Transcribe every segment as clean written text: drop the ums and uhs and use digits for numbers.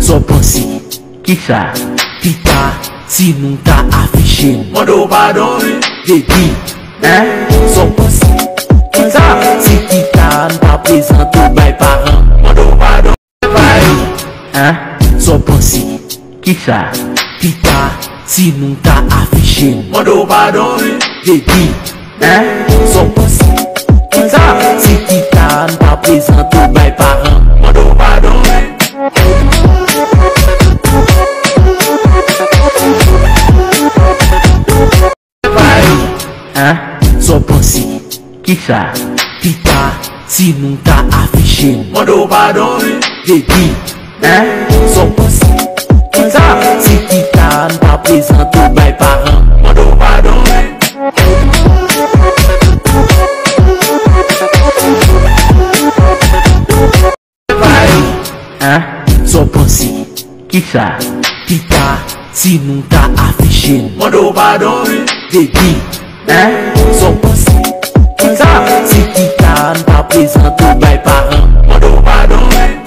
Só pense que tá se não tá afichando. Mandou barão, Baby, só pense que tá. Se que tá não tá pesando, vai parando. mandou barão, vai. Só pense que tá se não tá afichando. Mandou barão, Baby, só pense que tá. Se que tá não tá pesando, vai parando. mandou barão, vai. Só pense que tá se não tá afichando. Mandou barão, Baby, só pense que tá. Se que tá não tá pesando, vai parando. mandou barão, vai. Só pense que tá se não tá afichando. Mandou barão, Baby, só pense que tá. Se que tá não tá pesando, vai parando. mandou barão, vai.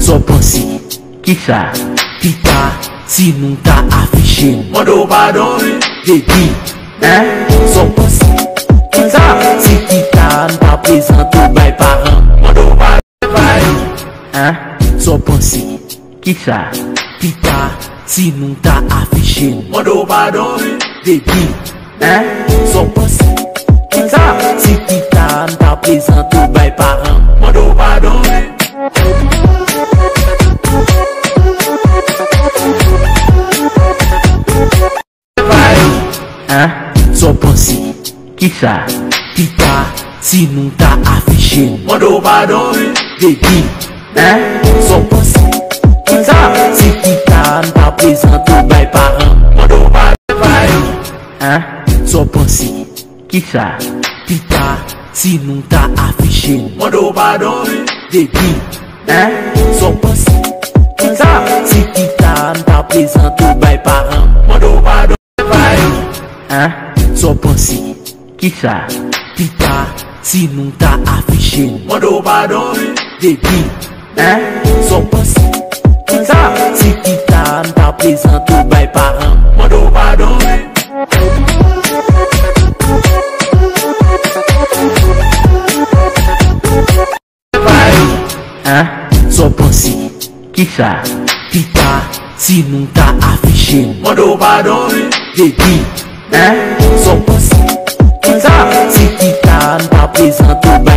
Só pense que tá se não tá afichando. Mandou barão, Baby, só pense que tá. Se que tá não tá pesando, vai parando. mandou barão, vai. Só pense que tá se não tá afichando. Mandou barão, Baby, só pense que tá. Se que tá não tá pesando, vai parando. mandou barão, vai. Só pense que tá se não tá afichando. Mandou barão, Baby, só pense que tá. Se que tá não tá pesando, vai parando. mandou barão, vai. Só pense que tá se não tá afichando. Mandou barão, Baby, só pense que tá. Se que tá não tá pesando, vai parando. mandou barão, vai. Só pense que tá se não tá afichando. Mandou barão, Baby, só pense que tá. Se que tá não tá pesando, vai parando. mandou barão, vai. Só pense que tá se não tá afichando. Mandou barão, Baby, só pense que tá. Se que tá não tá pesando, vai